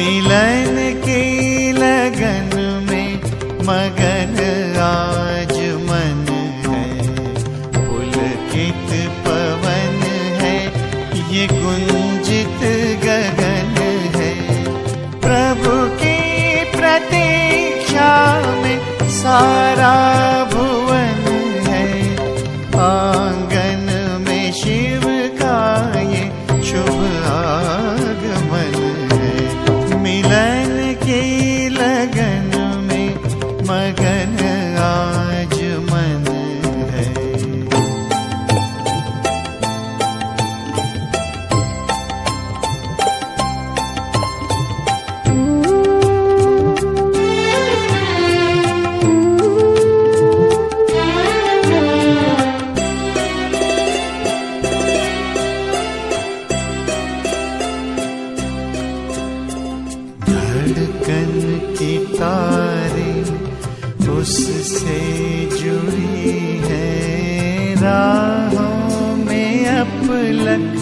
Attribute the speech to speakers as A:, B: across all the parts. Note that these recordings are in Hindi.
A: मिलन की लगन में मगन आज मन है, पुलकित पवन है, ये गुंजित गगन है। प्रभु की प्रतीक्षा में सारा भुवन है, आंगन में शिव का ये शुभ आगमन है। मिलन की लगन में मगन आज मन है। धड़कन की तारे उससे जुड़ी है, राहों में अपलक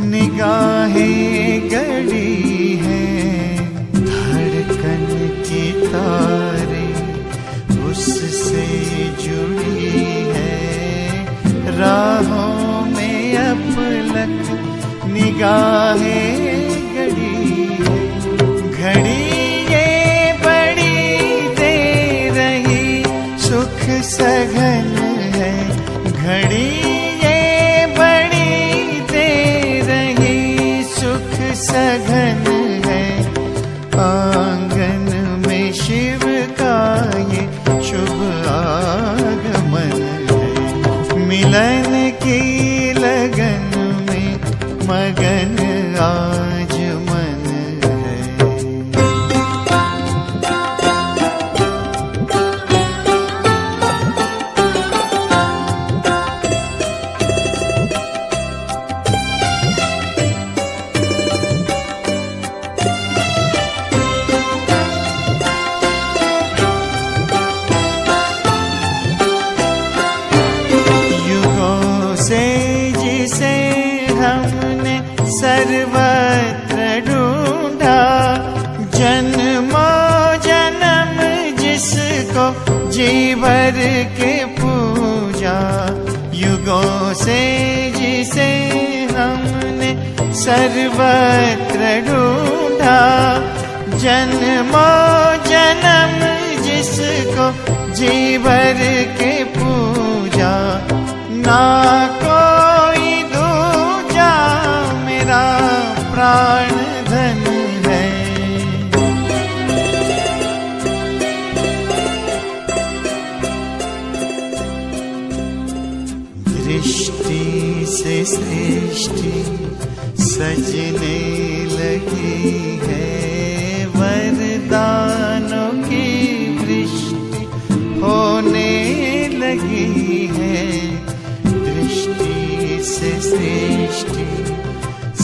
A: निगाहें गड़ी है। धड़कन की तारे उससे जुड़ी है, राहों में अपलक निगाहें गड़ी है। घड़ी ये बड़ी दे रही सुख सघन है, घड़ी ये बड़ी दे रही सुख सघन है। आंगन में शिव का ये शुभ आगमन है। मिलन की लगन में मगन आज मन है। जिसे हमने सर्वत्र ढूंढा, जन्मों जन्म जिसको जी भर के पूजा। युगों से जिसे हमने सर्वत्र ढूंढा, जन्मों जन्म जिसको जी भर के पूजा। ना कोई दूजा मेरा प्राण धन है। दृष्टि से सृष्टि सजने लगी है, वरदानों की वृष्टि होने लगी है। से सृष्टि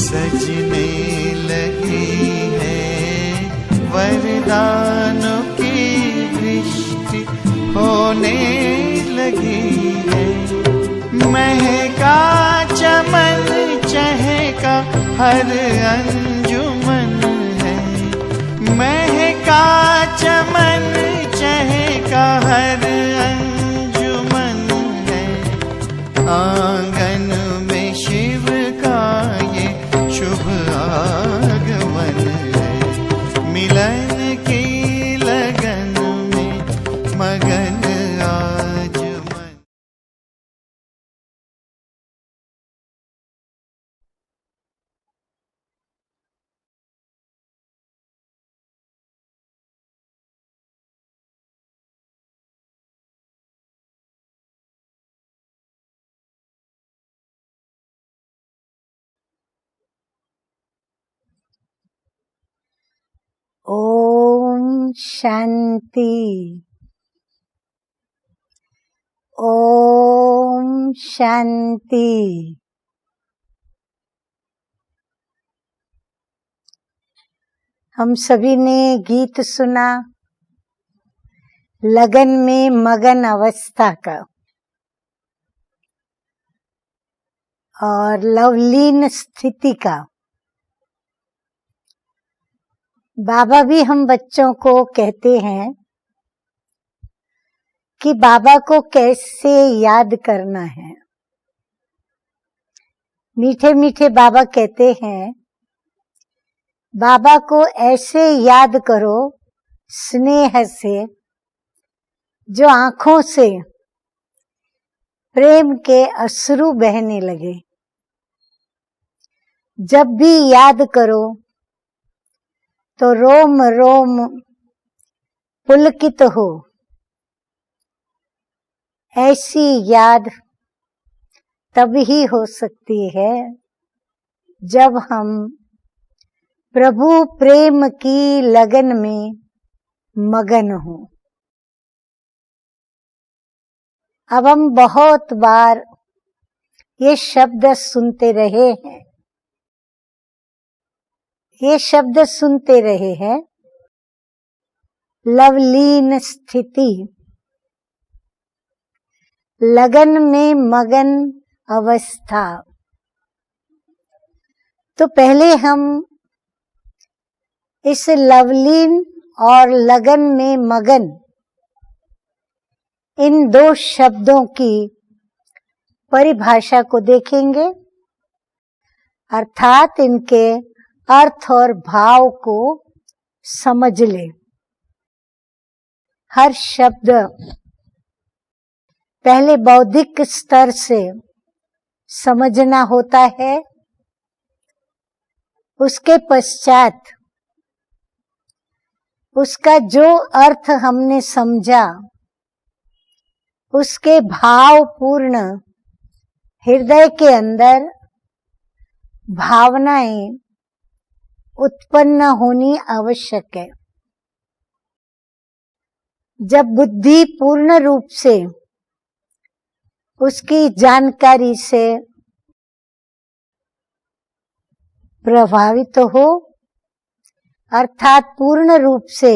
A: सजने लगी है, वरदानों की वृष्टि होने लगी है। महका चमन चहका हर अंजुमन है, महका चमन चहका हर अंजुमन है। आंगन में शिव का ये शुभ आगमन है। मिलन की लगन में मगन आज मन।
B: ओम शांति। ओम शांति। हम सभी ने गीत सुना लगन में मगन अवस्था का और लवलीन स्थिति का। बाबा भी हम बच्चों को कहते हैं कि बाबा को कैसे याद करना है। मीठे मीठे बाबा कहते हैं, बाबा को ऐसे याद करो स्नेह से, जो आंखों से प्रेम के अश्रु बहने लगे। जब भी याद करो तो रोम रोम पुलकित हो। ऐसी याद तभी हो सकती है जब हम प्रभु प्रेम की लगन में मगन हो। अब हम बहुत बार ये शब्द सुनते रहे हैं, ये शब्द सुनते रहे हैं, लवलीन स्थिति, लगन में मगन अवस्था। तो पहले हम इस लवलीन और लगन में मगन, इन दो शब्दों की परिभाषा को देखेंगे, अर्थात इनके अर्थ और भाव को समझ ले। हर शब्द पहले बौद्धिक स्तर से समझना होता है, उसके पश्चात उसका जो अर्थ हमने समझा, उसके भाव पूर्ण हृदय के अंदर भावनाएं उत्पन्न होनी आवश्यक है। जब बुद्धि पूर्ण रूप से उसकी जानकारी से प्रभावित हो, अर्थात पूर्ण रूप से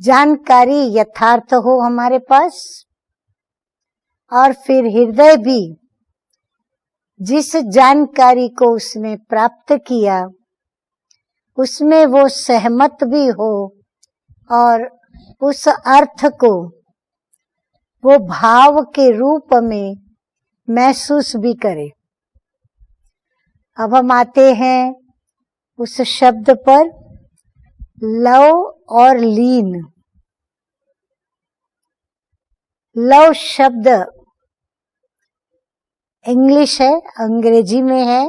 B: जानकारी यथार्थ हो हमारे पास, और फिर हृदय भी जिस जानकारी को उसने प्राप्त किया उसमें वो सहमत भी हो और उस अर्थ को वो भाव के रूप में महसूस भी करे। अब हम आते हैं उस शब्द पर, लव और लीन। लव शब्द इंग्लिश है, अंग्रेजी में है,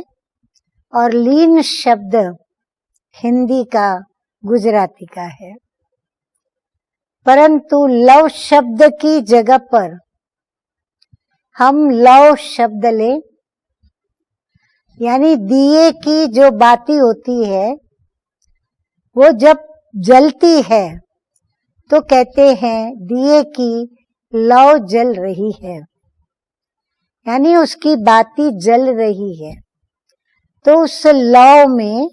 B: और लीन शब्द हिंदी का, गुजराती का है। परंतु लव शब्द की जगह पर हम लव शब्द लें, यानी दिए की जो बाती होती है वो जब जलती है तो कहते हैं दिए की लौ जल रही है, यानी उसकी बाती जल रही है। तो उस लौ में,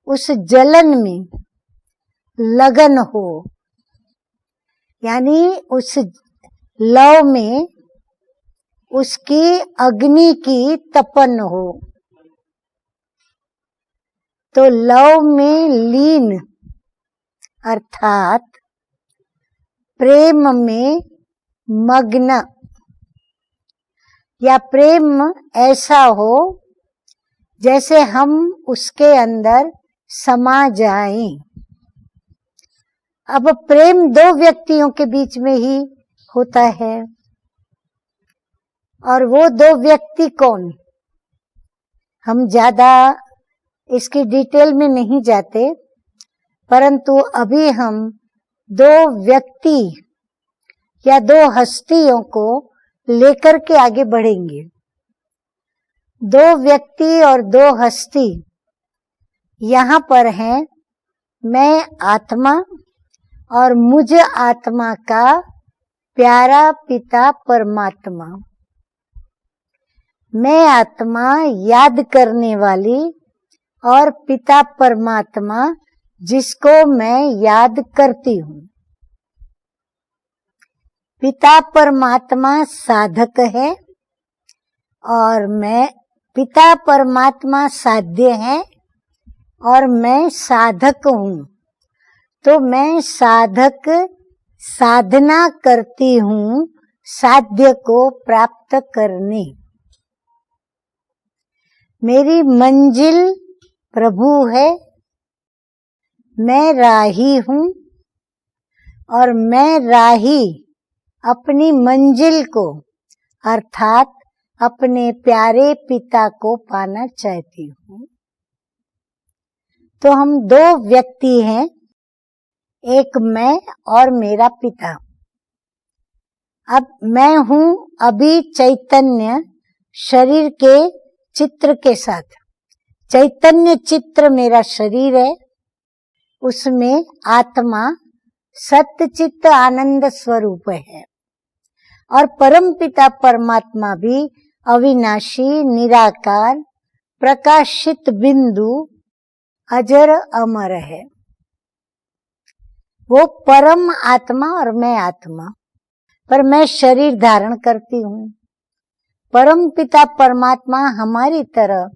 B: उस जलन में लगन हो, यानी उस लौ में उसकी अग्नि की तपन हो। तो लव में लीन अर्थात प्रेम में मग्न, या प्रेम ऐसा हो जैसे हम उसके अंदर समा जाएं। अब प्रेम दो व्यक्तियों के बीच में ही होता है, और वो दो व्यक्ति कौन, हम ज्यादा इसकी डिटेल में नहीं जाते, परंतु अभी हम दो व्यक्ति या दो हस्तियों को लेकर के आगे बढ़ेंगे। दो व्यक्ति और दो हस्ती यहाँ पर हैं, मैं आत्मा और मुझ आत्मा का प्यारा पिता परमात्मा। मैं आत्मा याद करने वाली और पिता परमात्मा जिसको मैं याद करती हूँ। पिता परमात्मा साधक है और मैं, पिता परमात्मा साध्य है और मैं साधक हूँ, तो मैं साधक साधना करती हूँ साध्य को प्राप्त करने। मेरी मंजिल प्रभु है, मैं राही हूँ और मैं राही अपनी मंजिल को अर्थात अपने प्यारे पिता को पाना चाहती हूँ। तो हम दो व्यक्ति हैं, एक मैं और मेरा पिता। अब मैं हूँ अभी चैतन्य शरीर के चित्र के साथ। चैतन्य चित्र मेरा शरीर है, उसमें आत्मा सत्य चित्त आनंद स्वरूप है और परमपिता परमात्मा भी अविनाशी निराकार प्रकाशित बिंदु अजर अमर है। वो परम आत्मा और मैं आत्मा, पर मैं शरीर धारण करती हूँ। परम पिता परमात्मा हमारी तरह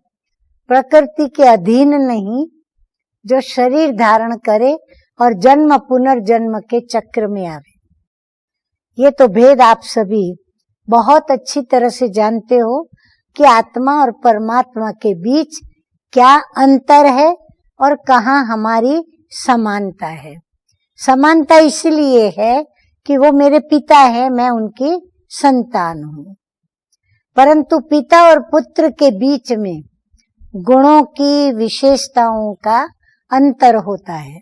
B: प्रकृति के अधीन नहीं, जो शरीर धारण करे और जन्म पुनर्जन्म के चक्र में आवे। ये तो भेद आप सभी बहुत अच्छी तरह से जानते हो कि आत्मा और परमात्मा के बीच क्या अंतर है और कहाँ हमारी समानता है। समानता इसलिए है कि वो मेरे पिता है, मैं उनकी संतान हूँ, परंतु पिता और पुत्र के बीच में गुणों की विशेषताओं का अंतर होता है,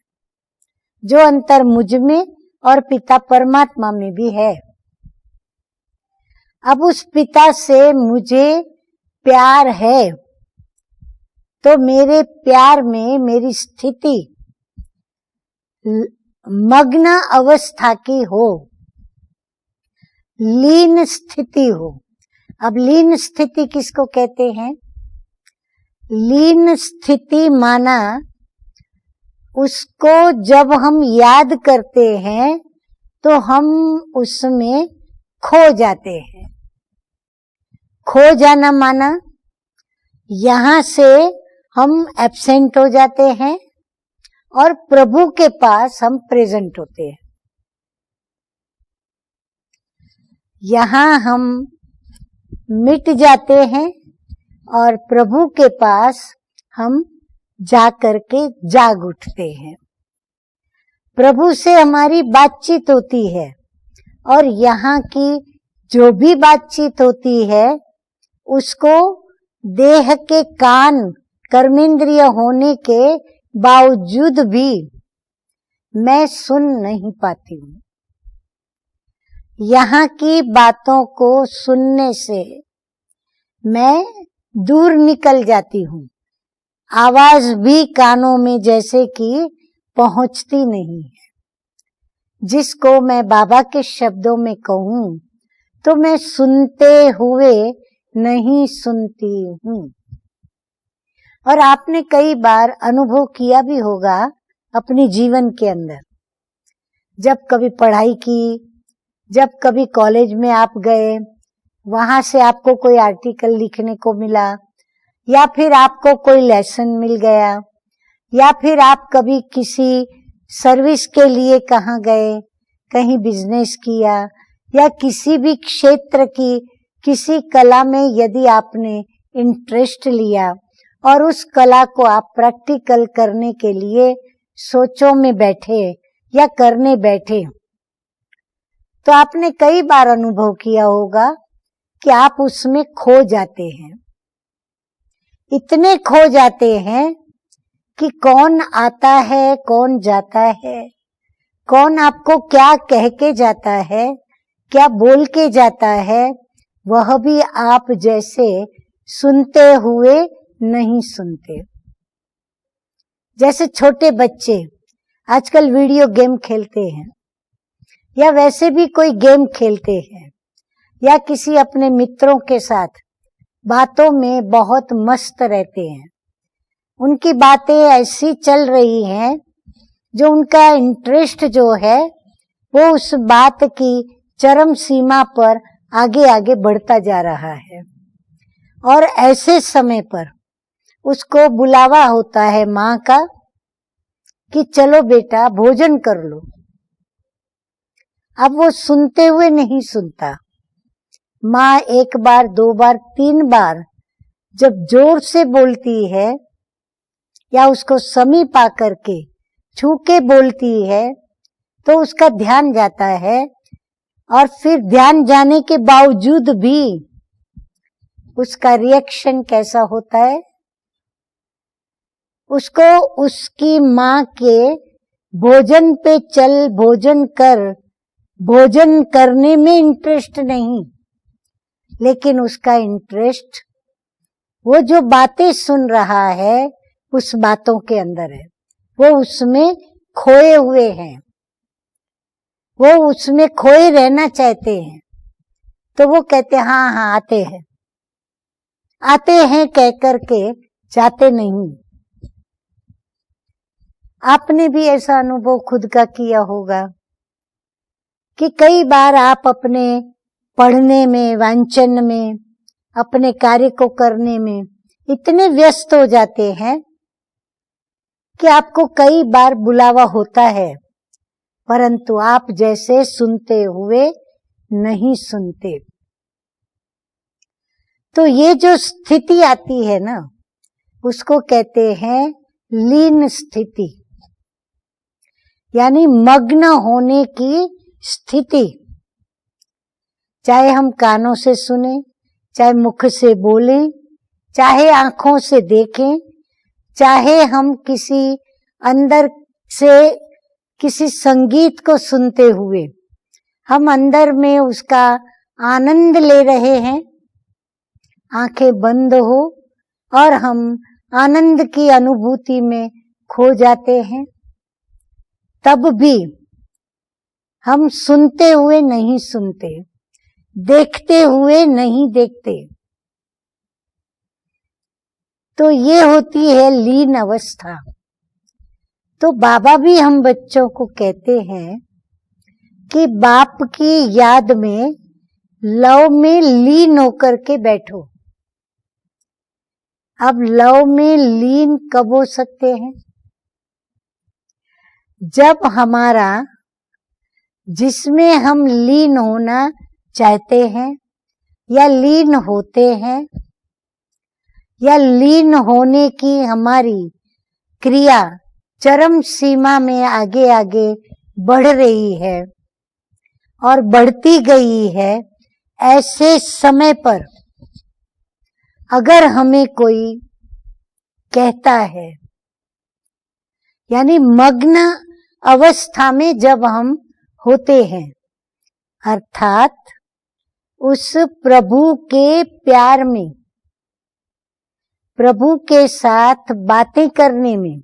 B: जो अंतर मुझ में और पिता परमात्मा में भी है। अब उस पिता से मुझे प्यार है, तो मेरे प्यार में मेरी स्थिति मग्न अवस्था की हो, लीन स्थिति हो। अब लीन स्थिति किसको कहते हैं? लीन स्थिति माना उसको जब हम याद करते हैं तो हम उसमें खो जाते हैं। खो जाना माना यहाँ से हम एब्सेंट हो जाते हैं और प्रभु के पास हम प्रेजेंट होते हैं। यहाँ हम मिट जाते हैं और प्रभु के पास हम जाकर के जाग उठते हैं। प्रभु से हमारी बातचीत होती है और यहाँ की जो भी बातचीत होती है उसको देह के कान कर्मेंद्रिय होने के बावजूद भी मैं सुन नहीं पाती हूँ। यहाँ की बातों को सुनने से मैं दूर निकल जाती हूँ। आवाज भी कानों में जैसे कि पहुंचती नहीं है। जिसको मैं बाबा के शब्दों में कहूँ तो मैं सुनते हुए नहीं सुनती हूँ। और आपने कई बार अनुभव किया भी होगा अपने जीवन के अंदर, जब कभी पढ़ाई की, जब कभी कॉलेज में आप गए, वहां से आपको कोई आर्टिकल लिखने को मिला, या फिर आपको कोई लेसन मिल गया, या फिर आप कभी किसी सर्विस के लिए कहाँ गए, कहीं बिजनेस किया, या किसी भी क्षेत्र की किसी कला में यदि आपने इंटरेस्ट लिया और उस कला को आप प्रैक्टिकल करने के लिए सोचों में बैठे या करने बैठे, तो आपने कई बार अनुभव किया होगा कि आप उसमें खो जाते हैं। इतने खो जाते हैं कि कौन आता है, कौन जाता है, कौन आपको क्या कह के जाता है, क्या बोल के जाता है, वह भी आप जैसे सुनते हुए नहीं सुनते। जैसे छोटे बच्चे आजकल वीडियो गेम खेलते हैं या वैसे भी कोई गेम खेलते हैं या किसी अपने मित्रों के साथ बातों में बहुत मस्त रहते हैं। उनकी बातें ऐसी चल रही हैं जो उनका इंटरेस्ट जो है वो उस बात की चरम सीमा पर आगे आगे बढ़ता जा रहा है। और ऐसे समय पर उसको बुलावा होता है माँ का कि चलो बेटा भोजन कर लो। अब वो सुनते हुए नहीं सुनता। माँ 1 बार 2 बार 3 बार जब जोर से बोलती है या उसको समीप आकर के छू के बोलती है तो उसका ध्यान जाता है, और फिर ध्यान जाने के बावजूद भी उसका रिएक्शन कैसा होता है? उसको उसकी माँ के भोजन पे चल, भोजन कर, भोजन करने में इंटरेस्ट नहीं, लेकिन उसका इंटरेस्ट वो जो बातें सुन रहा है उस बातों के अंदर है। वो उसमें खोए हुए हैं, वो उसमें खोए रहना चाहते हैं। तो वो कहते हैं हाँ हाँ आते हैं, आते हैं कह कर के जाते नहीं। आपने भी ऐसा अनुभव खुद का किया होगा कि कई बार आप अपने पढ़ने में, वांचन में, अपने कार्य को करने में इतने व्यस्त हो जाते हैं कि आपको कई बार बुलावा होता है, परंतु आप जैसे सुनते हुए नहीं सुनते। तो ये जो स्थिति आती है ना, उसको कहते हैं लीन स्थिति, यानी मग्न होने की स्थिति। चाहे हम कानों से सुने, चाहे मुख से बोलें, चाहे आंखों से देखें, चाहे हम किसी अंदर से किसी संगीत को सुनते हुए हम अंदर में उसका आनंद ले रहे हैं, आंखें बंद हो और हम आनंद की अनुभूति में खो जाते हैं, तब भी हम सुनते हुए नहीं सुनते, देखते हुए नहीं देखते। तो ये होती है लीन अवस्था। तो बाबा भी हम बच्चों को कहते हैं कि बाप की याद में लव में लीन होकर के बैठो। अब लव में लीन कब हो सकते हैं? जब हमारा जिसमें हम लीन होना चाहते हैं या लीन होते हैं या लीन होने की हमारी क्रिया चरम सीमा में आगे आगे बढ़ रही है और बढ़ती गई है, ऐसे समय पर अगर हमें कोई कहता है, यानी मग्न अवस्था में जब हम होते हैं, अर्थात उस प्रभु के प्यार में, प्रभु के साथ बातें करने में,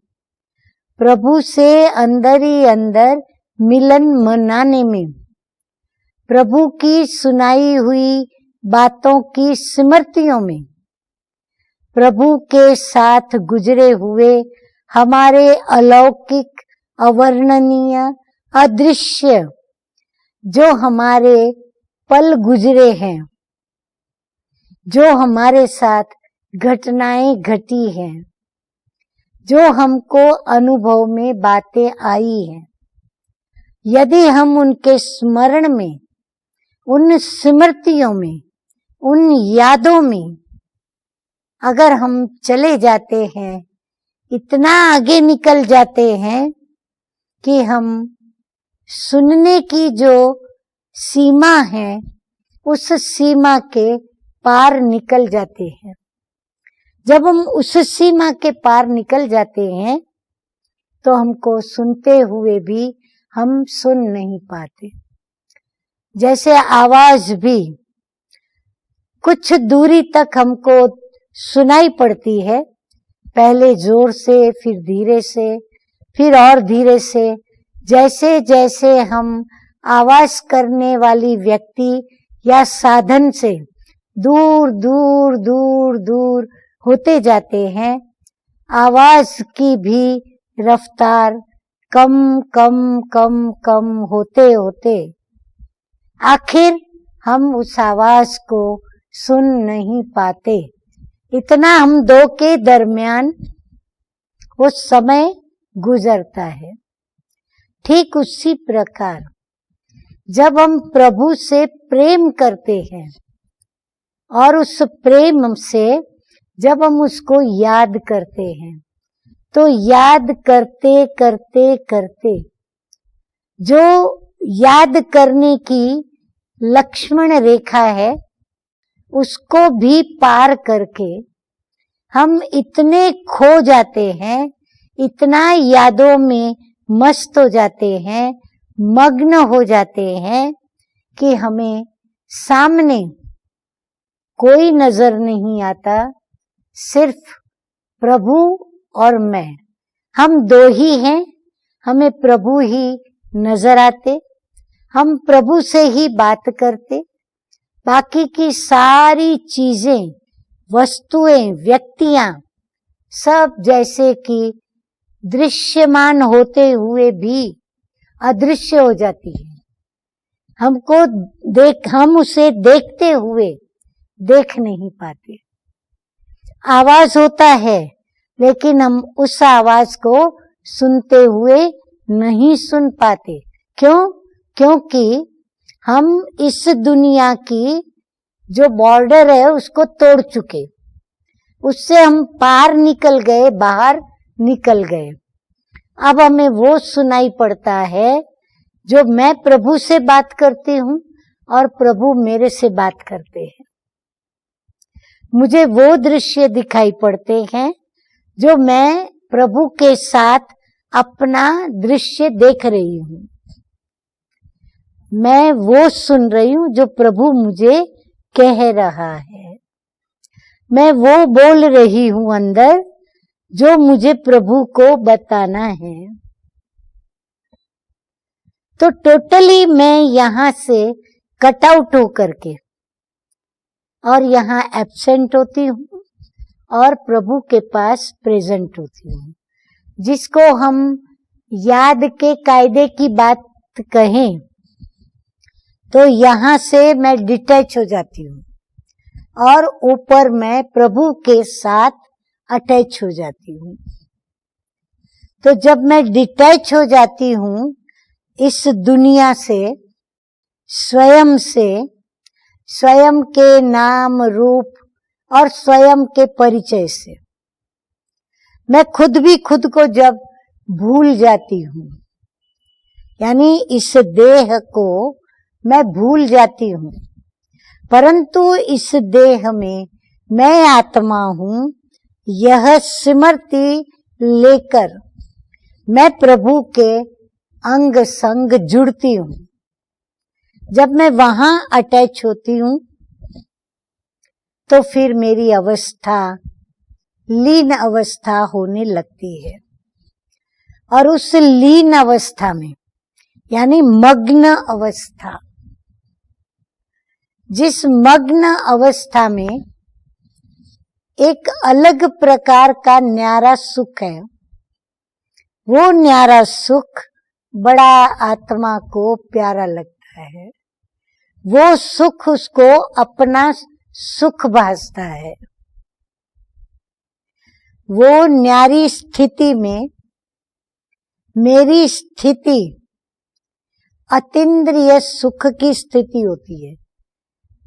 B: प्रभु से अंदर ही अंदर मिलन मनाने में, प्रभु की सुनाई हुई बातों की स्मृतियों में, प्रभु के साथ गुजरे हुए हमारे अलौकिक, अवर्णनीय, अदृश्य जो हमारे पल गुजरे हैं, जो हमारे साथ घटनाएं घटी हैं, जो हमको अनुभव में बातें आई हैं, यदि हम उनके स्मरण में, उन स्मृतियों में, उन यादों में अगर हम चले जाते हैं, इतना आगे निकल जाते हैं कि हम सुनने की जो सीमा है उस सीमा के पार निकल जाते हैं। जब हम उस सीमा के पार निकल जाते हैं तो हमको सुनते हुए भी हम सुन नहीं पाते। जैसे आवाज भी कुछ दूरी तक हमको सुनाई पड़ती है, पहले जोर से, फिर धीरे से, फिर और धीरे से। जैसे जैसे हम आवाज करने वाली व्यक्ति या साधन से दूर दूर दूर दूर होते जाते हैं, आवाज की भी रफ्तार कम कम कम कम होते होते आखिर हम उस आवाज को सुन नहीं पाते। इतना हम दो के दरमियान वो समय गुजरता है। ठीक उसी प्रकार जब हम प्रभु से प्रेम करते हैं और उस प्रेम से जब हम उसको याद करते हैं, तो याद करते करते करते जो याद करने की लक्ष्मण रेखा है उसको भी पार करके हम इतने खो जाते हैं, इतना यादों में मस्त हो जाते हैं, मग्न हो जाते हैं कि हमें सामने कोई नजर नहीं आता, सिर्फ प्रभु और मैं, हम दो ही हैं। हमें प्रभु ही नजर आते, हम प्रभु से ही बात करते, बाकी की सारी चीजें, वस्तुएं, व्यक्तियां सब जैसे कि दृश्यमान होते हुए भी अदृश्य हो जाती है। हम उसे देखते हुए देख नहीं पाते। आवाज होता है लेकिन हम उस आवाज को सुनते हुए नहीं सुन पाते। क्यों? क्योंकि हम इस दुनिया की जो बॉर्डर है उसको तोड़ चुके, उससे हम पार निकल गए, बाहर निकल गए। अब हमें वो सुनाई पड़ता है जो मैं प्रभु से बात करती हूँ और प्रभु मेरे से बात करते हैं। मुझे वो दृश्य दिखाई पड़ते हैं जो मैं प्रभु के साथ अपना दृश्य देख रही हूँ। मैं वो सुन रही हूँ जो प्रभु मुझे कह रहा है। मैं वो बोल रही हूँ अंदर जो मुझे प्रभु को बताना है। तो टोटली मैं यहाँ से कट आउट होकर के और यहाँ एब्सेंट होती हूँ और प्रभु के पास प्रेजेंट होती हूँ। जिसको हम याद के कायदे की बात कहें तो यहाँ से मैं डिटैच हो जाती हूँ और ऊपर मैं प्रभु के साथ अटैच हो जाती हूँ। तो जब मैं डिटैच हो जाती हूँ इस दुनिया से, स्वयं से, स्वयं के नाम रूप और स्वयं के परिचय से, मैं खुद भी खुद को जब भूल जाती हूँ, यानी इस देह को मैं भूल जाती हूँ, परंतु इस देह में मैं आत्मा हूँ, यह स्मृति लेकर मैं प्रभु के अंग संग जुड़ती हूँ। जब मैं वहां अटैच होती हूँ तो फिर मेरी अवस्था लीन अवस्था होने लगती है और उस लीन अवस्था में यानी मग्न अवस्था, जिस मग्न अवस्था में एक अलग प्रकार का न्यारा सुख है, वो न्यारा सुख बड़ा आत्मा को प्यारा लगता है। वो सुख उसको अपना सुख भासता है। वो न्यारी स्थिति में मेरी स्थिति अतीन्द्रिय सुख की स्थिति होती है,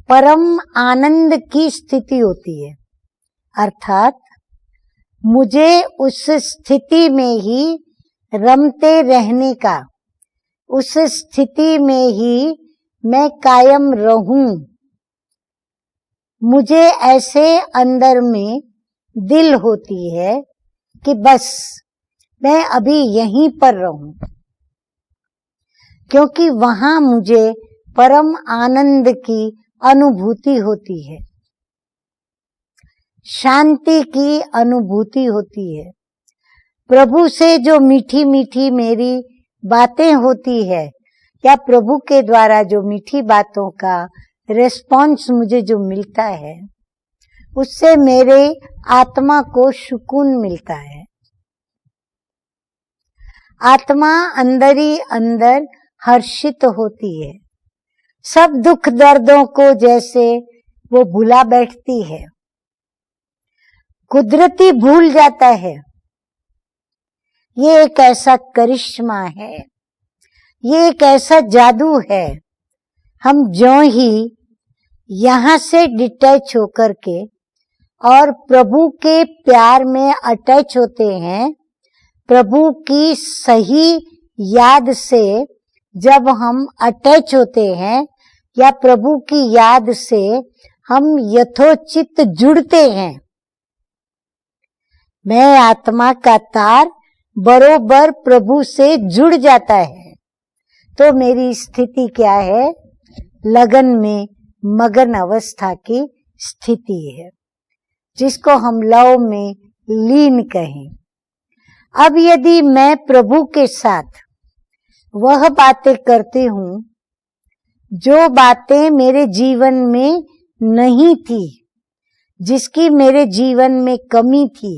B: परम आनंद की स्थिति होती है। अर्थात मुझे उस स्थिति में ही रमते रहने का, उस स्थिति में ही मैं कायम रहूं। मुझे ऐसे अंदर में दिल होती है कि बस मैं अभी यहीं पर रहूं, क्योंकि वहां मुझे परम आनंद की अनुभूति होती है, शांति की अनुभूति होती है। प्रभु से जो मीठी मीठी मेरी बातें होती है या प्रभु के द्वारा जो मीठी बातों का रिस्पॉन्स मुझे जो मिलता है, उससे मेरे आत्मा को सुकून मिलता है। आत्मा अंदर ही अंदर हर्षित होती है, सब दुख दर्दों को जैसे वो भुला बैठती है कुदरती भूल जाता है। ये एक ऐसा करिश्मा है, ये एक ऐसा जादू है। हम ज्यों ही यहाँ से डिटैच होकर के और प्रभु के प्यार में अटैच होते हैं, प्रभु की सही याद से जब हम अटैच होते हैं या प्रभु की याद से हम यथोचित जुड़ते हैं, मैं आत्मा का तार बरोबर प्रभु से जुड़ जाता है, तो मेरी स्थिति क्या है? लगन में मगन अवस्था की स्थिति है, जिसको हम लव में लीन कहें। अब यदि मैं प्रभु के साथ वह बातें करती हूँ जो बातें मेरे जीवन में नहीं थी, जिसकी मेरे जीवन में कमी थी,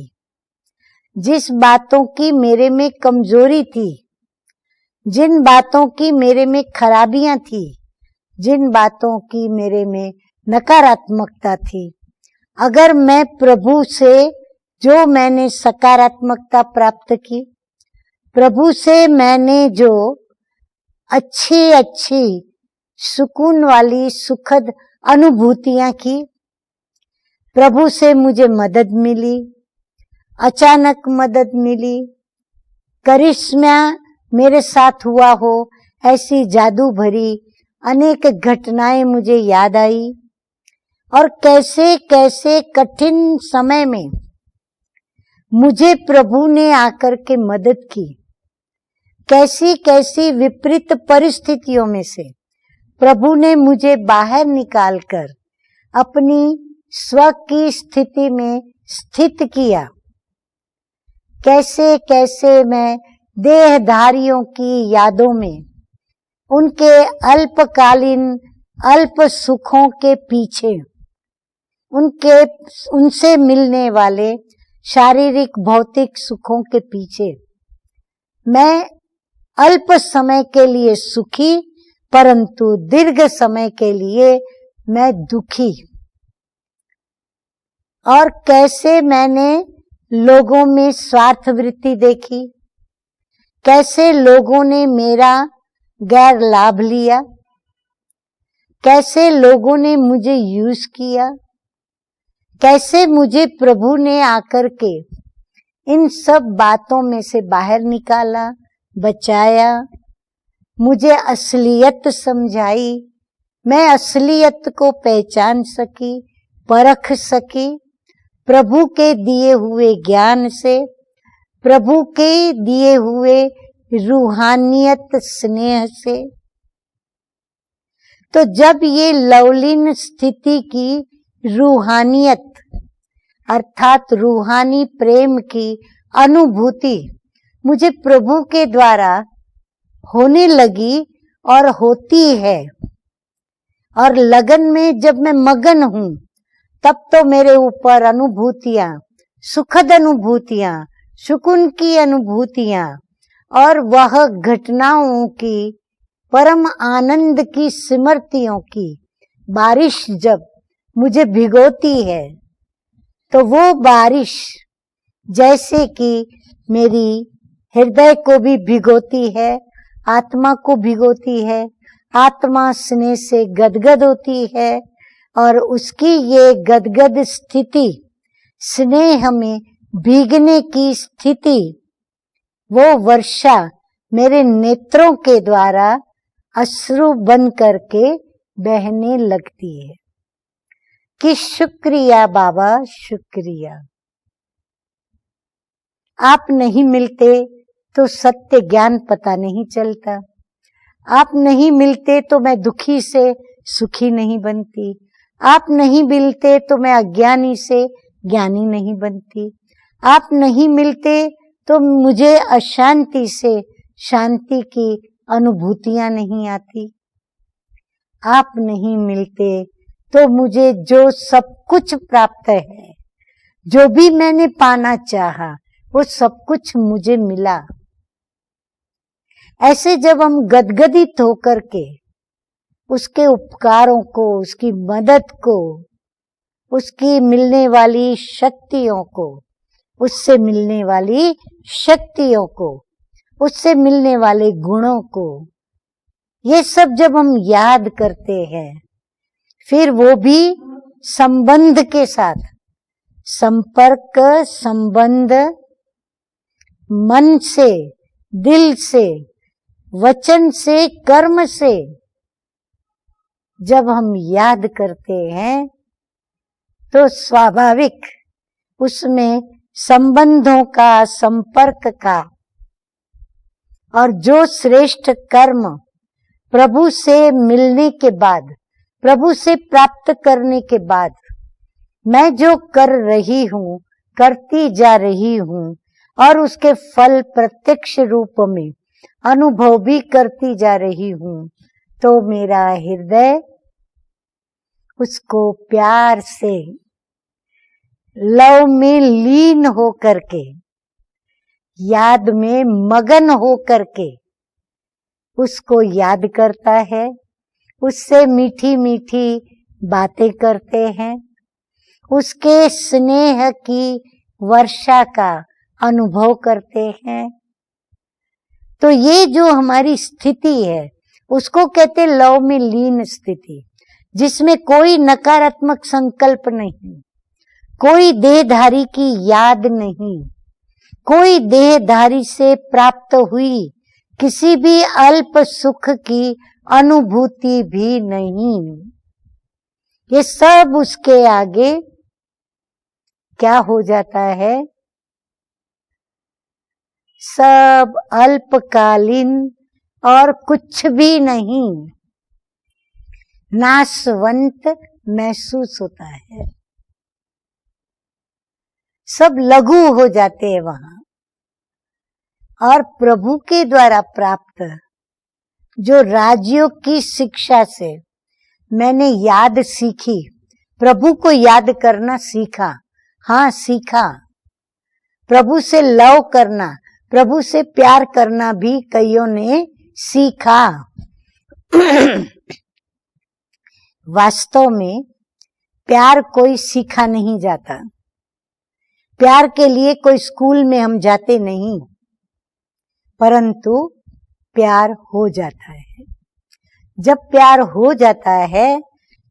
B: जिस बातों की मेरे में कमजोरी थी, जिन बातों की मेरे में खराबियां थी, जिन बातों की मेरे में नकारात्मकता थी, अगर मैं प्रभु से जो मैंने सकारात्मकता प्राप्त की, प्रभु से मैंने जो अच्छी सुकून वाली सुखद अनुभूतियां की, प्रभु से मुझे मदद मिली, अचानक मदद मिली, करिश्मा मेरे साथ हुआ हो, ऐसी जादू भरी अनेक घटनाएं मुझे याद आई, और कैसे कैसे कठिन समय में मुझे प्रभु ने आकर के मदद की, कैसी कैसी विपरीत परिस्थितियों में से प्रभु ने मुझे बाहर निकालकर अपनी स्व की स्थिति में स्थित किया, कैसे कैसे मैं देहधारियों की यादों में, उनके अल्पकालीन अल्प सुखों के पीछे, उनसे मिलने वाले शारीरिक भौतिक सुखों के पीछे मैं अल्प समय के लिए सुखी, परंतु दीर्घ समय के लिए मैं दुखी, और कैसे मैंने लोगों में स्वार्थ वृत्ति देखी, कैसे लोगों ने मेरा गैर लाभ लिया, कैसे लोगों ने मुझे यूज किया, कैसे मुझे प्रभु ने आकर के इन सब बातों में से बाहर निकाला, बचाया, मुझे असलियत समझाई, मैं असलियत को पहचान सकी, परख सकी, प्रभु के दिए हुए ज्ञान से, प्रभु के दिए हुए रूहानियत स्नेह से। तो जब ये लवलीन स्थिति की रूहानियत अर्थात रूहानी प्रेम की अनुभूति मुझे प्रभु के द्वारा होने लगी और होती है, और लगन में जब मैं मगन हूँ तब तो मेरे ऊपर अनुभूतियां, सुखद अनुभूतियां, सुकून की अनुभूतियां और वह घटनाओं की परम आनंद की स्मृतियों की बारिश जब मुझे भिगोती है, तो वो बारिश जैसे कि मेरी हृदय को भी भिगोती है, आत्मा को भिगोती है, आत्मा स्नेह से गदगद होती है, और उसकी ये गदगद स्थिति, स्नेह में भीगने की स्थिति, वो वर्षा मेरे नेत्रों के द्वारा अश्रु बन करके बहने लगती है कि शुक्रिया बाबा, शुक्रिया। आप नहीं मिलते तो सत्य ज्ञान पता नहीं चलता, आप नहीं मिलते तो मैं दुखी से सुखी नहीं बनती, आप नहीं मिलते तो मैं अज्ञानी से ज्ञानी नहीं बनती, आप नहीं मिलते तो मुझे अशांति से शांति की अनुभूतियां नहीं आती, आप नहीं मिलते तो मुझे जो सब कुछ प्राप्त है, जो भी मैंने पाना चाहा, वो सब कुछ मुझे मिला। ऐसे जब हम गदगदित होकर के उसके उपकारों को, उसकी मदद को, उसकी मिलने वाली शक्तियों को, उससे मिलने वाली शक्तियों को, उससे मिलने वाले गुणों को, ये सब जब हम याद करते हैं, फिर वो भी संबंध के साथ, संपर्क संबंध मन से, दिल से, वचन से, कर्म से जब हम याद करते हैं तो स्वाभाविक उसमें संबंधों का, संपर्क का और जो श्रेष्ठ कर्म प्रभु से मिलने के बाद, प्रभु से प्राप्त करने के बाद मैं जो कर रही हूँ, करती जा रही हूँ और उसके फल प्रत्यक्ष रूप में अनुभव भी करती जा रही हूँ, तो मेरा हृदय उसको प्यार से, लव में लीन हो करके, याद में मगन हो करके उसको याद करता है, उससे मीठी मीठी बातें करते हैं, उसके स्नेह की वर्षा का अनुभव करते हैं। तो ये जो हमारी स्थिति है उसको कहते लव में लीन स्थिति, जिसमें कोई नकारात्मक संकल्प नहीं, कोई देहधारी की याद नहीं, कोई देहधारी से प्राप्त हुई किसी भी अल्प सुख की अनुभूति भी नहीं। ये सब उसके आगे क्या हो जाता है? सब अल्पकालीन और कुछ भी नहीं, नाशवंत महसूस होता है। सब लघु हो जाते हैं वहां। और प्रभु के द्वारा प्राप्त जो राजयोग की शिक्षा से मैंने याद सीखी, प्रभु को याद करना सीखा, हाँ सीखा, प्रभु से लव करना, प्रभु से प्यार करना भी कईयों ने सीखा। वास्तव में प्यार कोई सीखा नहीं जाता, प्यार के लिए कोई स्कूल में हम जाते नहीं, परंतु प्यार हो जाता है। जब प्यार हो जाता है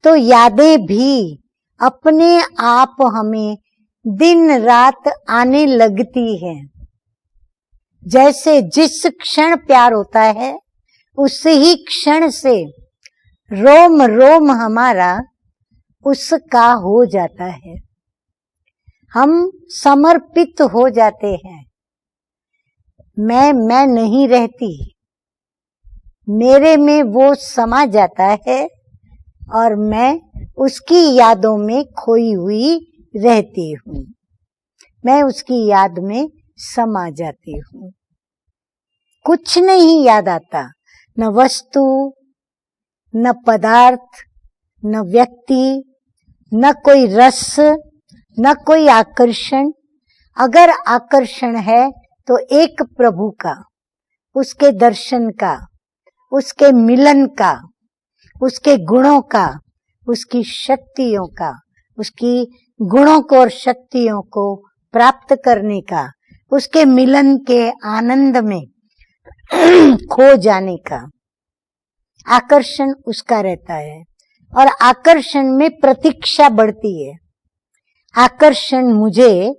B: तो यादें भी अपने आप हमें दिन रात आने लगती है। जैसे जिस क्षण प्यार होता है उस ही क्षण से रोम रोम हमारा उसका हो जाता है, हम समर्पित हो जाते हैं। मैं नहीं रहती, मेरे में वो समा जाता है और मैं उसकी यादों में खोई हुई रहती हूँ, मैं उसकी याद में समा जाती हूँ। कुछ नहीं याद आता, न वस्तु, न पदार्थ, न व्यक्ति, न कोई रस, न कोई आकर्षण। अगर आकर्षण है तो एक प्रभु का, उसके दर्शन का, उसके मिलन का, उसके गुणों का, उसकी शक्तियों का, उसकी गुणों को और शक्तियों को प्राप्त करने का, उसके मिलन के आनंद में खो जाने का आकर्षण उसका रहता है। और आकर्षण में प्रतीक्षा बढ़ती है। आकर्षण मुझे,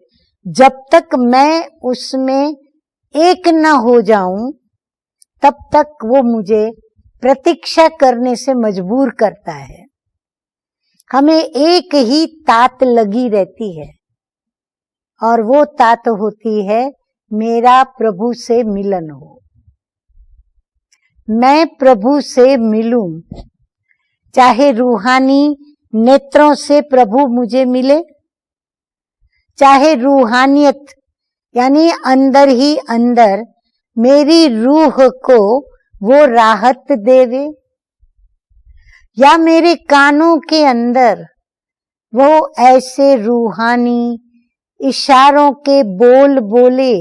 B: जब तक मैं उसमें एक न हो जाऊं तब तक वो मुझे प्रतीक्षा करने से मजबूर करता है। हमें एक ही तात लगी रहती है और वो तात होती है मेरा प्रभु से मिलन हो, मैं प्रभु से मिलूं। चाहे रूहानी नेत्रों से प्रभु मुझे मिले, चाहे रूहानियत यानी अंदर ही अंदर मेरी रूह को वो राहत देवे, या मेरे कानों के अंदर वो ऐसे रूहानी इशारों के बोल बोले,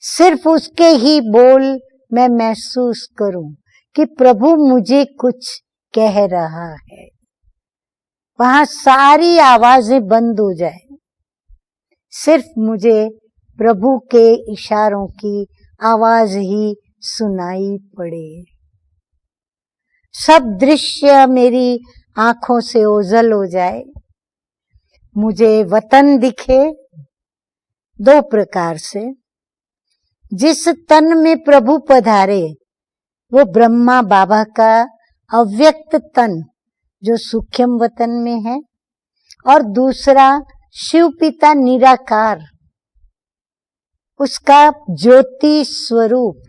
B: सिर्फ उसके ही बोल मैं महसूस करूं कि प्रभु मुझे कुछ कह रहा है। वहां सारी आवाजें बंद हो जाए, सिर्फ मुझे प्रभु के इशारों की आवाज ही सुनाई पड़े। सब दृश्य मेरी आंखों से ओझल हो जाए, मुझे वतन दिखे दो प्रकार से। जिस तन में प्रभु पधारे वो ब्रह्मा बाबा का अव्यक्त तन जो सूक्ष्म वतन में है, और दूसरा शिव पिता निराकार उसका ज्योति स्वरूप।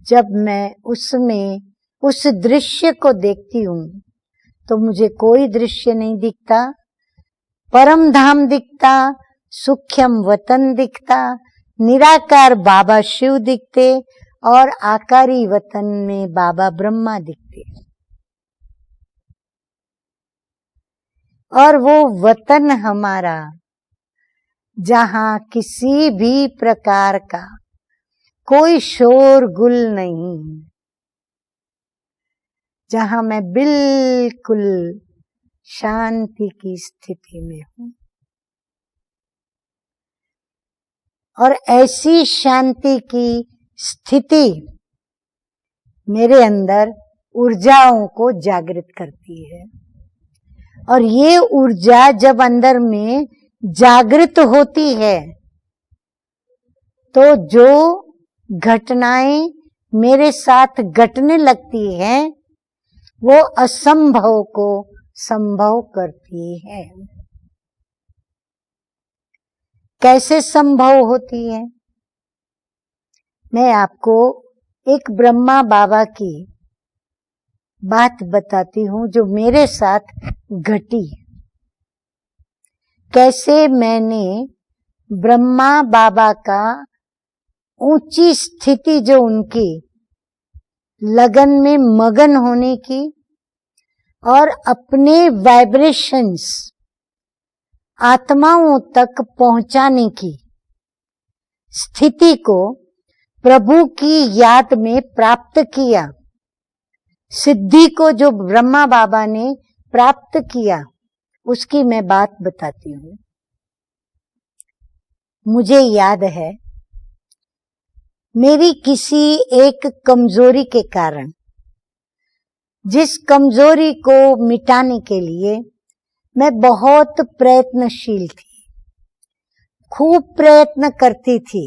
B: जब मैं उसमें उस दृश्य को देखती हूँ तो मुझे कोई दृश्य नहीं दिखता, परम धाम दिखता, सूक्ष्म वतन दिखता, निराकार बाबा शिव दिखते और आकारी वतन में बाबा ब्रह्मा दिखते। और वो वतन हमारा जहां किसी भी प्रकार का कोई शोरगुल नहीं, जहां मैं बिल्कुल शांति की स्थिति में हूं। और ऐसी शांति की स्थिति मेरे अंदर ऊर्जाओं को जागृत करती है। और ये ऊर्जा जब अंदर में जागृत होती है तो जो घटनाएं मेरे साथ घटने लगती हैं वो असंभव को संभव करती है। कैसे संभव होती है? मैं आपको एक ब्रह्मा बाबा की बात बताती हूँ जो मेरे साथ घटी। कैसे मैंने ब्रह्मा बाबा का ऊंची स्थिति जो उनकी लगन में मगन होने की और अपने वाइब्रेशंस आत्माओं तक पहुंचाने की स्थिति को प्रभु की याद में प्राप्त किया। सिद्धि को जो ब्रह्मा बाबा ने प्राप्त किया उसकी मैं बात बताती हूँ। मुझे याद है मेरी किसी एक कमजोरी के कारण, जिस कमजोरी को मिटाने के लिए मैं बहुत प्रयत्नशील थी, खूब प्रयत्न करती थी,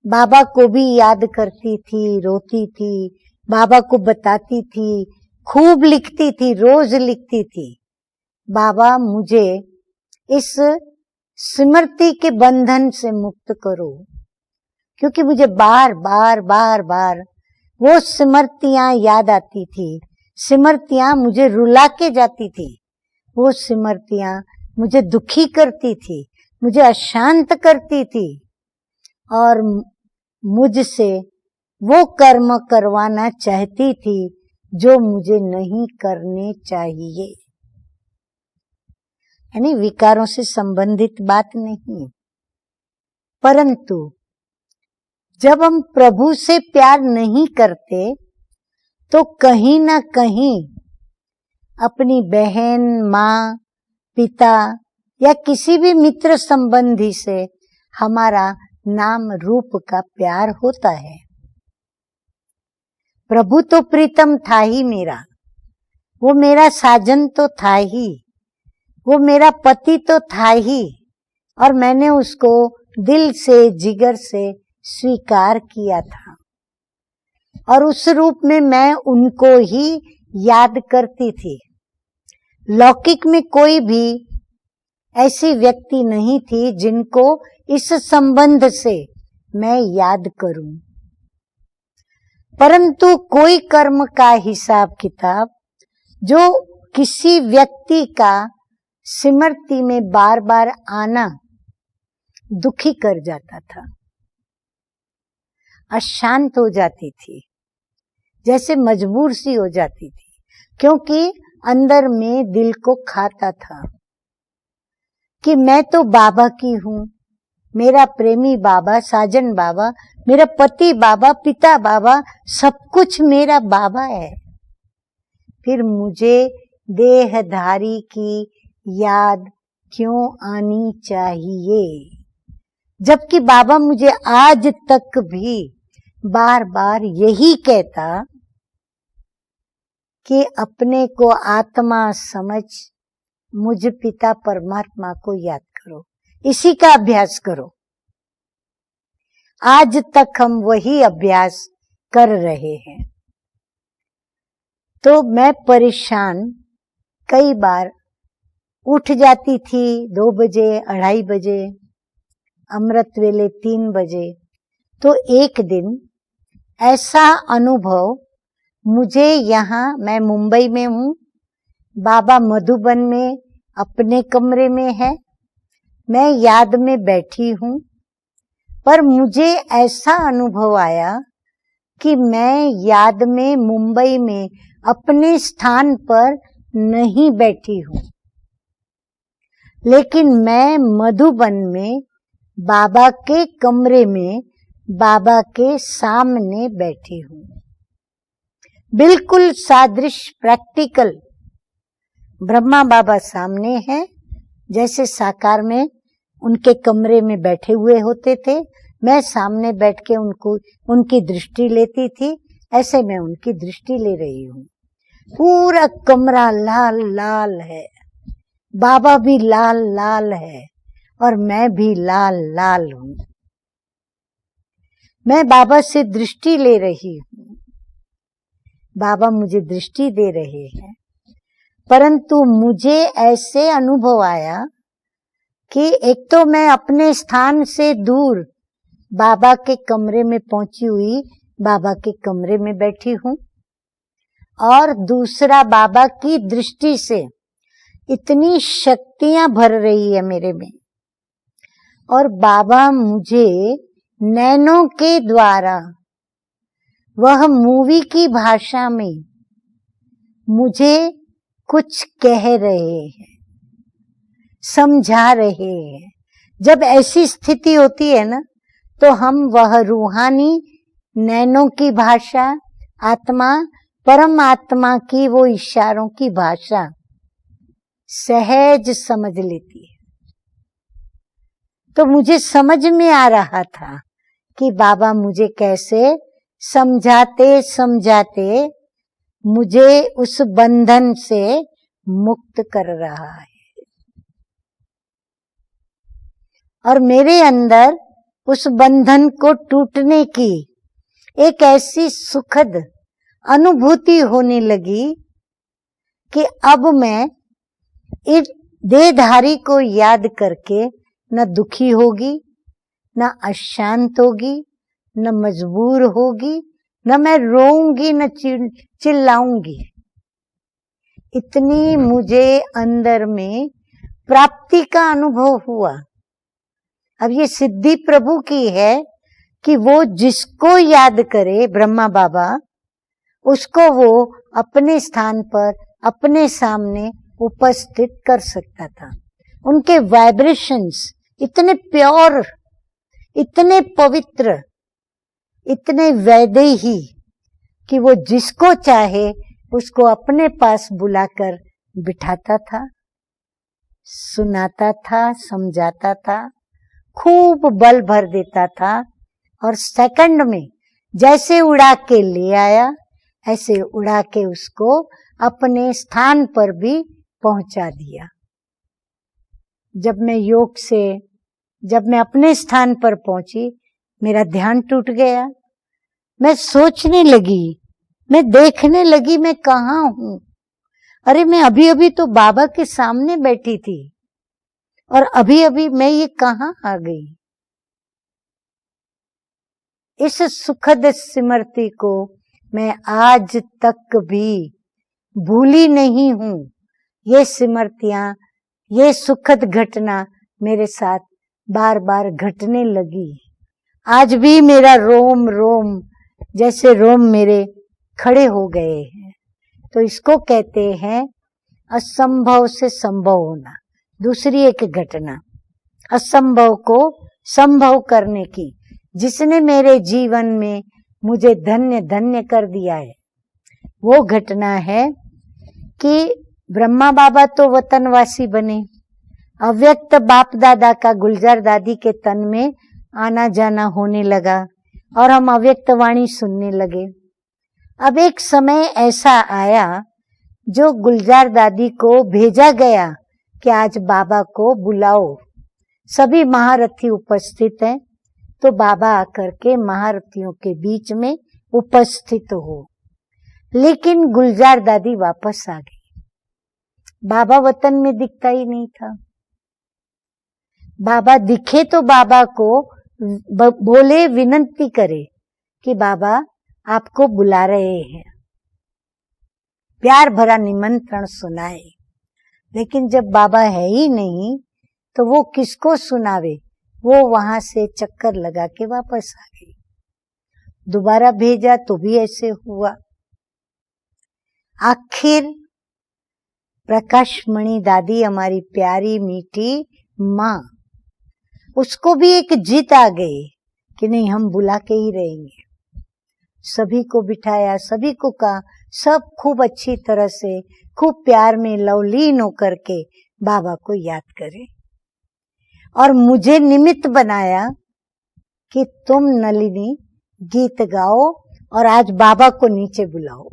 B: बाबा को भी याद करती थी, रोती थी, बाबा को बताती थी, खूब लिखती थी, रोज लिखती थी, बाबा मुझे इस स्मृति के बंधन से मुक्त करो, क्योंकि मुझे बार बार बार बार वो स्मृतियां याद आती थी। स्मृतियां मुझे रुला के जाती थी, वो स्मृतियां मुझे दुखी करती थी, मुझे अशांत करती थी और मुझसे वो कर्म करवाना चाहती थी जो मुझे नहीं करने चाहिए। यानी विकारों से संबंधित बात नहीं, परंतु जब हम प्रभु से प्यार नहीं करते तो कहीं ना कहीं अपनी बहन, माँ, पिता या किसी भी मित्र संबंधी से हमारा नाम रूप का प्यार होता है। प्रभु तो प्रीतम था ही मेरा, वो मेरा साजन तो था ही, वो मेरा पति तो था ही, और मैंने उसको दिल से जिगर से स्वीकार किया था और उस रूप में मैं उनको ही याद करती थी। लौकिक में कोई भी ऐसी व्यक्ति नहीं थी जिनको इस संबंध से मैं याद करूं, परंतु कोई कर्म का हिसाब किताब जो किसी व्यक्ति का स्मृति में बार बार आना दुखी कर जाता था, अशांत हो जाती थी, जैसे मजबूर सी हो जाती थी, क्योंकि अंदर में दिल को खाता था कि मैं तो बाबा की हूँ, मेरा प्रेमी बाबा, साजन बाबा, मेरा पति बाबा, पिता बाबा, सब कुछ मेरा बाबा है। फिर मुझे देहधारी की याद क्यों आनी चाहिए। जबकि बाबा मुझे आज तक भी बार बार यही कहता कि अपने को आत्मा समझ मुझ पिता परमात्मा को याद करो, इसी का अभ्यास करो। आज तक हम वही अभ्यास कर रहे हैं। तो मैं परेशान कई बार उठ जाती थी 2 बजे, 2:30 बजे, अमृत वेले 3 बजे। तो एक दिन ऐसा अनुभव मुझे यहाँ, मैं मुंबई में हूँ, बाबा मधुबन में अपने कमरे में है, मैं याद में बैठी हूँ, पर मुझे ऐसा अनुभव आया कि मैं याद में मुंबई में अपने स्थान पर नहीं बैठी हूँ, लेकिन मैं मधुबन में बाबा के कमरे में बाबा के सामने बैठी हूँ। बिल्कुल सादृश, प्रैक्टिकल। ब्रह्मा बाबा सामने हैं, जैसे साकार में उनके कमरे में बैठे हुए होते थे, मैं सामने बैठ के उनकी दृष्टि लेती थी, ऐसे मैं उनकी दृष्टि ले रही हूँ। पूरा कमरा लाल लाल है, बाबा भी लाल लाल है और मैं भी लाल लाल हूँ। मैं बाबा से दृष्टि ले रही हूँ, बाबा मुझे दृष्टि दे रहे हैं, परंतु मुझे ऐसे अनुभव आया कि एक तो मैं अपने स्थान से दूर बाबा के कमरे में पहुंची हुई बाबा के कमरे में बैठी हूँ, और दूसरा बाबा की दृष्टि से इतनी शक्तियां भर रही है मेरे में, और बाबा मुझे नैनों के द्वारा वह मूवी की भाषा में मुझे कुछ कह रहे हैं, समझा रहे हैं। जब ऐसी स्थिति होती है ना, तो हम वह रूहानी नैनों की भाषा, आत्मा, परमात्मा की वो इशारों की भाषा सहज समझ लेती है। तो मुझे समझ में आ रहा था कि बाबा मुझे कैसे समझाते समझाते मुझे उस बंधन से मुक्त कर रहा है, और मेरे अंदर उस बंधन को टूटने की एक ऐसी सुखद अनुभूति होने लगी कि अब मैं इस देहधारी को याद करके न दुखी होगी, न अशांत होगी, न मजबूर होगी, न मैं रोऊंगी, न चिल्लाऊंगी। इतनी मुझे अंदर में प्राप्ति का अनुभव हुआ। अब ये सिद्धि प्रभु की है कि वो जिसको याद करे, ब्रह्मा बाबा, उसको वो अपने स्थान पर, अपने सामने उपस्थित कर सकता था। उनके वाइब्रेशंस इतने प्योर, इतने पवित्र, इतने वैदेही कि वो जिसको चाहे उसको अपने पास बुलाकर बिठाता था, सुनाता था, समझाता था, खूब बल भर देता था, और सेकंड में जैसे उड़ा के ले आया, ऐसे उड़ा के उसको अपने स्थान पर भी पहुंचा दिया। जब मैं अपने स्थान पर पहुंची, मेरा ध्यान टूट गया। मैं सोचने लगी, मैं देखने लगी, मैं कहाँ हूँ। अरे मैं अभी अभी तो बाबा के सामने बैठी थी, और अभी अभी मैं ये कहाँ आ गई। इस सुखद स्मृति को मैं आज तक भी भूली नहीं हूँ। ये स्मृतियां, ये सुखद घटना मेरे साथ बार बार घटने लगी। आज भी मेरा रोम रोम, जैसे रोम मेरे खड़े हो गए हैं। तो इसको कहते हैं असंभव से संभव होना। दूसरी एक घटना, असंभव को संभव करने की, जिसने मेरे जीवन में मुझे धन्य धन्य कर दिया है। वो घटना है कि ब्रह्मा बाबा तो वतनवासी बने, अव्यक्त बाप दादा का गुलजार दादी के तन में आना जाना होने लगा और हम अव्यक्त वाणी सुनने लगे। अब एक समय ऐसा आया जो गुलजार दादी को भेजा गया कि आज बाबा को बुलाओ, सभी महारथी उपस्थित हैं, तो बाबा आकर के महारथियों के बीच में उपस्थित हो। लेकिन गुलजार दादी वापस आ गई। बाबा वतन में दिखता ही नहीं था। बाबा दिखे तो बाबा को बोले, विनती करे कि बाबा आपको बुला रहे हैं, प्यार भरा निमंत्रण सुनाए। लेकिन जब बाबा है ही नहीं तो वो किसको सुनावे, वो वहां से चक्कर लगा के वापस आ गई। दोबारा भेजा तो भी ऐसे हुआ। आखिर प्रकाशमणि दादी, हमारी प्यारी मीठी माँ, उसको भी एक जिद आ गई कि नहीं, हम बुला के ही रहेंगे। सभी को बिठाया, सभी को कहा, सब खूब अच्छी तरह से खूब प्यार में लवलीन होकर के बाबा को याद करें। और मुझे निमित्त बनाया कि तुम नलिनी गीत गाओ और आज बाबा को नीचे बुलाओ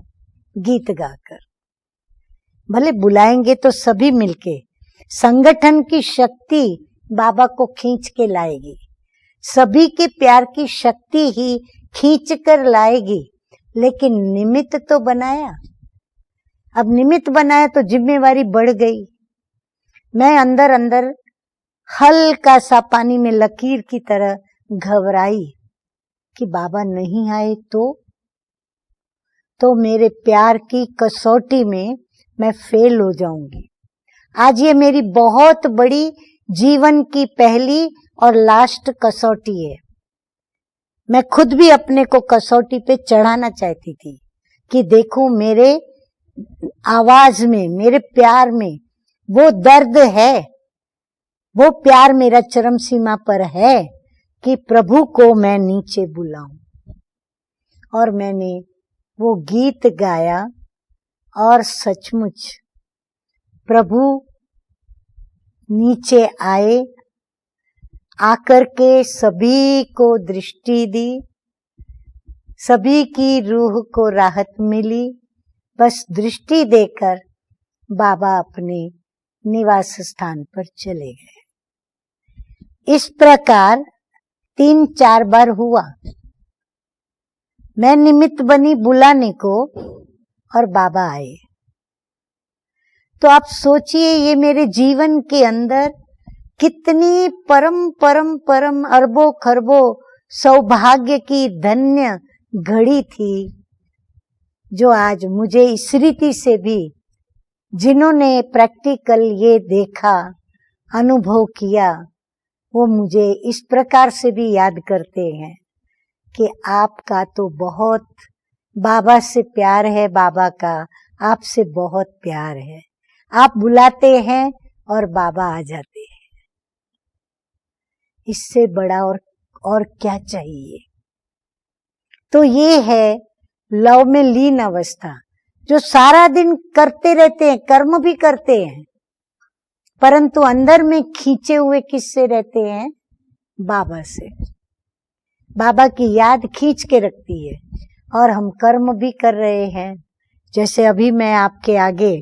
B: गीत गाकर। भले बुलाएंगे तो सभी मिलके, संगठन की शक्ति बाबा को खींच के लाएगी, सभी के प्यार की शक्ति ही खींच कर लाएगी। लेकिन निमित्त तो बनाया। अब निमित्त बनाया तो जिम्मेवारी बढ़ गई। मैं अंदर अंदर हल्का सा पानी में लकीर की तरह घबराई कि बाबा नहीं आए तो मेरे प्यार की कसौटी में मैं फेल हो जाऊंगी। आज ये मेरी बहुत बड़ी जीवन की पहली और लास्ट कसौटी है। मैं खुद भी अपने को कसौटी पे चढ़ाना चाहती थी कि देखो मेरे आवाज में, मेरे प्यार में वो दर्द है, वो प्यार मेरा चरम सीमा पर है कि प्रभु को मैं नीचे बुलाऊं। और मैंने वो गीत गाया और सचमुच प्रभु नीचे आए, आकर के सभी को दृष्टि दी, सभी की रूह को राहत मिली। बस दृष्टि देकर बाबा अपने निवास स्थान पर चले गए। इस प्रकार 3-4 बार हुआ। मैं निमित्त बनी बुलाने को और बाबा आए। तो आप सोचिए ये मेरे जीवन के अंदर कितनी परम परम परम अरबों खरबों सौभाग्य की धन्य घड़ी थी, जो आज मुझे इस रीति से भी, जिन्होंने प्रैक्टिकल ये देखा, अनुभव किया, वो मुझे इस प्रकार से भी याद करते हैं कि आपका तो बहुत बाबा से प्यार है, बाबा का आपसे बहुत प्यार है। आप बुलाते हैं और बाबा आ जाते हैं। इससे बड़ा और क्या चाहिए। तो ये है लव में लीन अवस्था, जो सारा दिन करते रहते हैं, कर्म भी करते हैं, परंतु अंदर में खींचे हुए किससे रहते हैं? बाबा से। बाबा की याद खींच के रखती है और हम कर्म भी कर रहे हैं। जैसे अभी मैं आपके आगे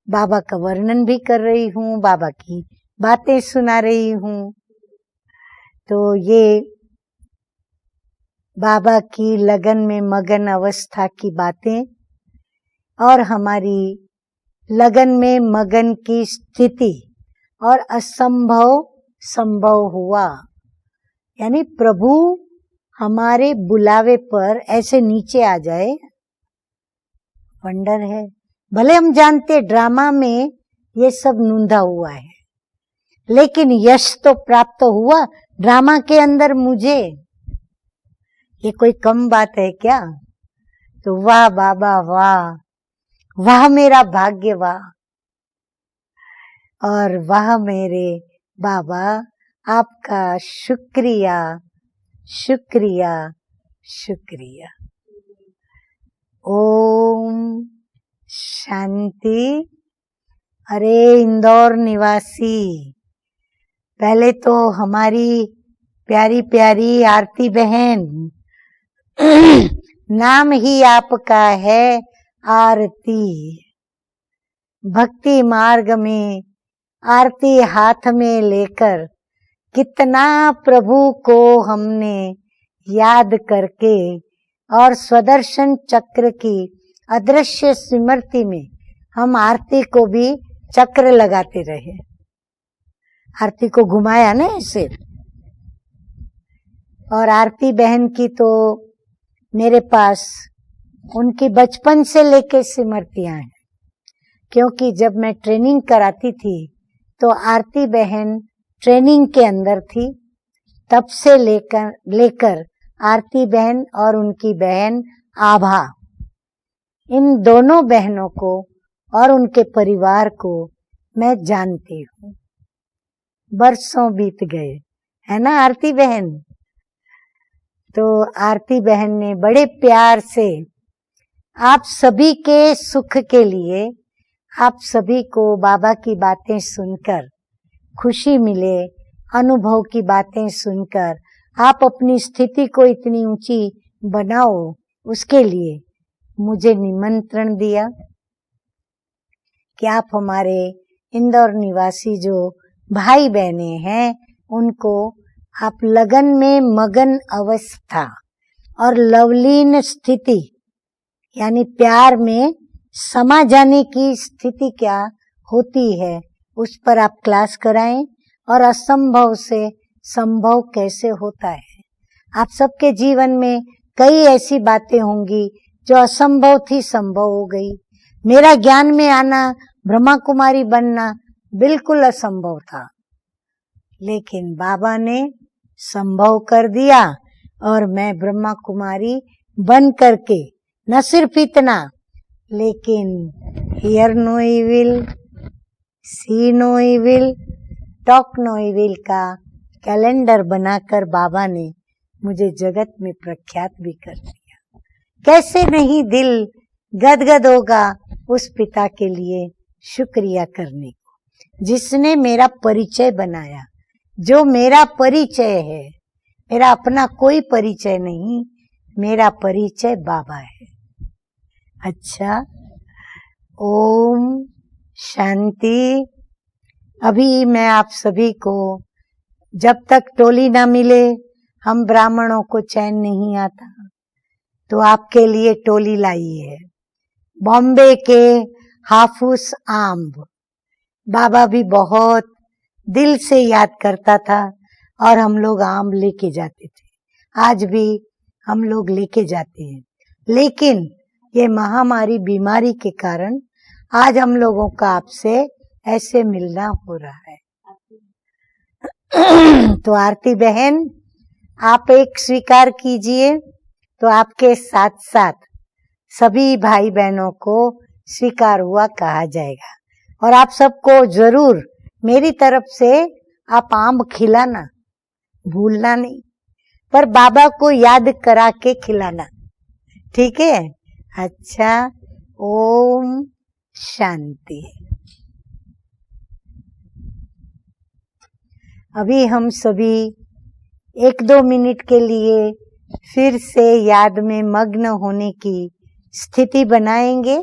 B: बाबा का वर्णन भी कर रही हूँ, बाबा की बातें सुना रही हूँ। तो ये बाबा की लगन में मगन अवस्था की बातें और हमारी लगन में मगन की स्थिति और असंभव संभव हुआ, यानी प्रभु हमारे बुलावे पर ऐसे नीचे आ जाए, वंडर है। भले हम जानते ड्रामा में ये सब नूंदा हुआ है, लेकिन यश तो प्राप्त हुआ ड्रामा के अंदर मुझे। ये कोई कम बात है क्या? तो वाह बाबा वाह, वाह मेरा भाग्य वाह, और वाह मेरे बाबा, आपका शुक्रिया शुक्रिया शुक्रिया। ओम शांति अरे इंदौर निवासी, पहले तो हमारी प्यारी प्यारी आरती बहन, नाम ही आपका है आरती। भक्ति मार्ग में आरती हाथ में लेकर कितना प्रभु को हमने याद करके और स्वदर्शन चक्र की अदृश्य स्मृति में हम आरती को भी चक्र लगाते रहे। आरती को घुमाया ना ऐसे। और आरती बहन की तो मेरे पास उनकी बचपन से लेके स्मृतियां हैं, क्योंकि जब मैं ट्रेनिंग कराती थी तो आरती बहन ट्रेनिंग के अंदर थी। तब से लेकर आरती बहन और उनकी बहन आभा, इन दोनों बहनों को और उनके परिवार को मैं जानती हूँ। बरसों बीत गए, है ना आरती बहन। तो आरती बहन ने बड़े प्यार से आप सभी के सुख के लिए, आप सभी को बाबा की बातें सुनकर खुशी मिले, अनुभव की बातें सुनकर आप अपनी स्थिति को इतनी ऊंची बनाओ, उसके लिए मुझे निमंत्रण दिया कि आप हमारे इंदौर निवासी जो भाई बहने हैं उनको आप लगन में मगन अवस्था और लवलीन स्थिति यानी प्यार में समा जाने की स्थिति क्या होती है उस पर आप क्लास कराएं, और असंभव से संभव कैसे होता है। आप सबके जीवन में कई ऐसी बातें होंगी जो असंभव थी, संभव हो गई। मेरा ज्ञान में आना, ब्रह्मा कुमारी बनना बिल्कुल असंभव था, लेकिन बाबा ने संभव कर दिया और मैं ब्रह्मा कुमारी बन करके न सिर्फ इतना, लेकिन hear no evil, see no evil, talk no evil का कैलेंडर बनाकर बाबा ने मुझे जगत में प्रख्यात भी कर दिया। कैसे नहीं दिल गदगद होगा उस पिता के लिए शुक्रिया करने को, जिसने मेरा परिचय बनाया। जो मेरा परिचय है, मेरा अपना कोई परिचय नहीं, मेरा परिचय बाबा है। अच्छा, ओम शांति। अभी मैं आप सभी को, जब तक टोली ना मिले हम ब्राह्मणों को चैन नहीं आता, तो आपके लिए टोली लाई है। बॉम्बे के हाफूस आम्ब बाबा भी बहुत दिल से याद करता था और हम लोग आम लेके जाते थे। आज भी हम लोग लेके जाते हैं, लेकिन ये महामारी बीमारी के कारण आज हम लोगों का आपसे ऐसे मिलना हो रहा है। तो आरती बहन आप एक स्वीकार कीजिए, तो आपके साथ साथ सभी भाई बहनों को स्वीकार हुआ कहा जाएगा। और आप सबको जरूर मेरी तरफ से आप आम खिलाना, भूलना नहीं, पर बाबा को याद करा के खिलाना, ठीक है? अच्छा, ओम शांति। अभी हम सभी 1-2 मिनट के लिए फिर से याद में मग्न होने की स्थिति बनाएंगे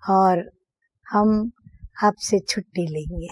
B: और हम आपसे छुट्टी लेंगे।